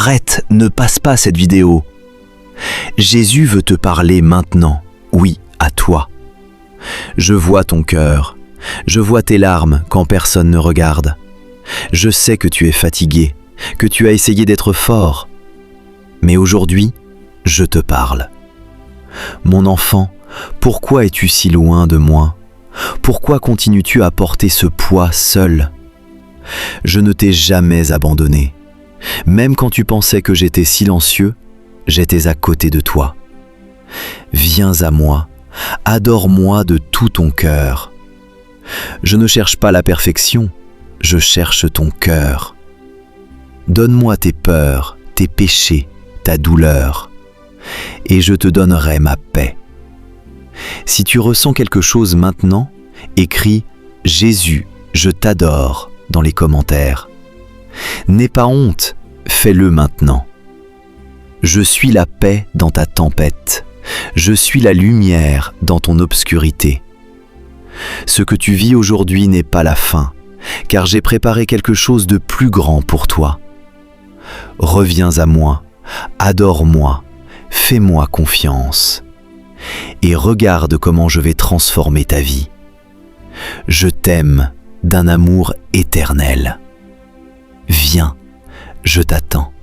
arrête, ne passe pas cette vidéo. Jésus veut te parler maintenant, oui, à toi. Je vois ton cœur, je vois tes larmes quand personne ne regarde. Je sais que tu es fatigué, que tu as essayé d'être fort. Mais aujourd'hui, je te parle. Mon enfant, pourquoi es-tu si loin de moi? Pourquoi continues-tu à porter ce poids seul? Je ne t'ai jamais abandonné. Même quand tu pensais que j'étais silencieux, j'étais à côté de toi. Viens à moi, adore-moi de tout ton cœur. Je ne cherche pas la perfection, je cherche ton cœur. Donne-moi tes peurs, tes péchés, ta douleur, et je te donnerai ma paix. Si tu ressens quelque chose maintenant, écris « Jésus, je t'adore » dans les commentaires. N'aie pas honte, fais-le maintenant. Je suis la paix dans ta tempête. Je suis la lumière dans ton obscurité. Ce que tu vis aujourd'hui n'est pas la fin, car j'ai préparé quelque chose de plus grand pour toi. Reviens à moi, adore-moi, fais-moi confiance. Et regarde comment je vais transformer ta vie. Je t'aime d'un amour éternel. Viens, je t'attends.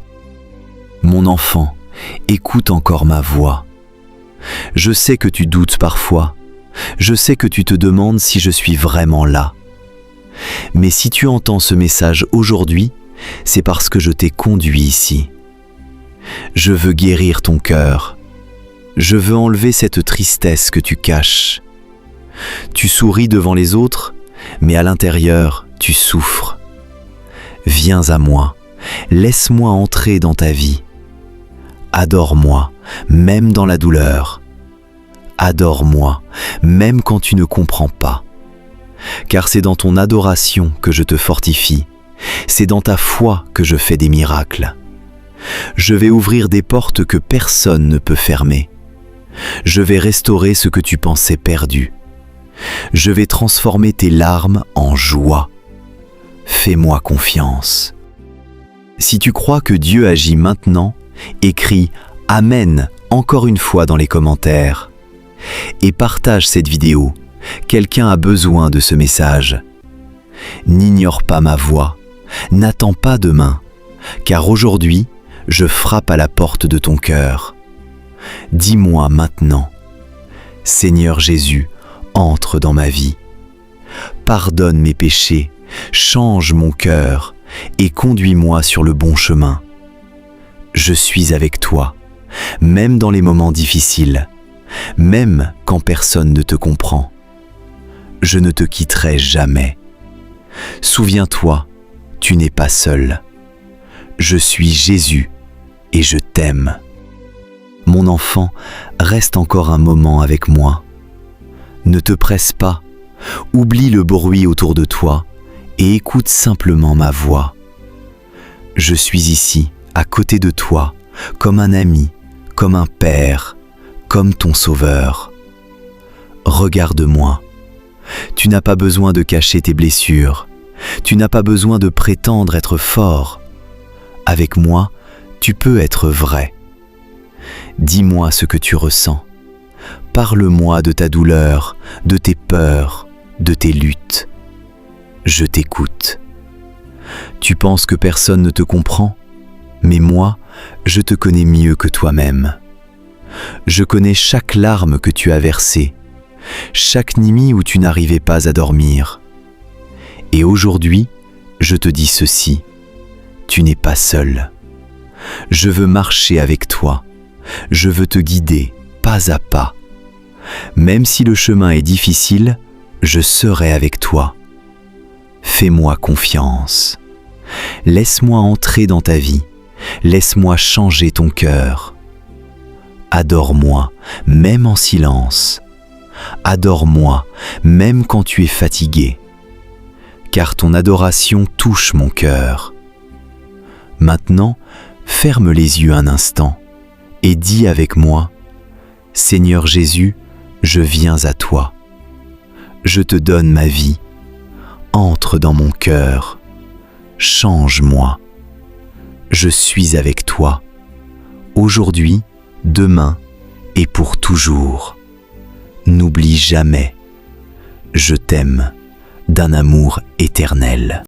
Mon enfant, écoute encore ma voix. Je sais que tu doutes parfois. Je sais que tu te demandes si je suis vraiment là. Mais si tu entends ce message aujourd'hui, c'est parce que je t'ai conduit ici. Je veux guérir ton cœur. Je veux enlever cette tristesse que tu caches. Tu souris devant les autres, mais à l'intérieur, tu souffres. Viens à moi, laisse-moi entrer dans ta vie. Adore-moi, même dans la douleur. Adore-moi, même quand tu ne comprends pas. Car c'est dans ton adoration que je te fortifie. C'est dans ta foi que je fais des miracles. Je vais ouvrir des portes que personne ne peut fermer. Je vais restaurer ce que tu pensais perdu. Je vais transformer tes larmes en joie. Fais-moi confiance. Si tu crois que Dieu agit maintenant, écris « Amen » encore une fois dans les commentaires. Et partage cette vidéo. Quelqu'un a besoin de ce message. N'ignore pas ma voix. N'attends pas demain, car aujourd'hui, je frappe à la porte de ton cœur. Dis-moi maintenant, Seigneur Jésus, entre dans ma vie. Pardonne mes péchés, change mon cœur et conduis-moi sur le bon chemin. Je suis avec toi, même dans les moments difficiles, même quand personne ne te comprend. Je ne te quitterai jamais. Souviens-toi, tu n'es pas seul. Je suis Jésus et je t'aime. Mon enfant, reste encore un moment avec moi. Ne te presse pas, oublie le bruit autour de toi et écoute simplement ma voix. Je suis ici, à côté de toi, comme un ami, comme un père, comme ton sauveur. Regarde-moi. Tu n'as pas besoin de cacher tes blessures. Tu n'as pas besoin de prétendre être fort. Avec moi, tu peux être vrai. Dis-moi ce que tu ressens. Parle-moi de ta douleur, de tes peurs, de tes luttes. Je t'écoute. Tu penses que personne ne te comprend, mais moi, je te connais mieux que toi-même. Je connais chaque larme que tu as versée, chaque nuit où tu n'arrivais pas à dormir. Et aujourd'hui, je te dis ceci, tu n'es pas seul. Je veux marcher avec toi, je veux te guider pas à pas. Même si le chemin est difficile, je serai avec toi. Fais-moi confiance. Laisse-moi entrer dans ta vie, laisse-moi changer ton cœur. Adore-moi, même en silence. Adore-moi, même quand tu es fatigué. Car ton adoration touche mon cœur. Maintenant, ferme les yeux un instant et dis avec moi, Seigneur Jésus, je viens à toi. Je te donne ma vie. Entre dans mon cœur. Change-moi. je suis avec toi, aujourd'hui, demain et pour toujours. N'oublie jamais, je t'aime d'un amour éternel.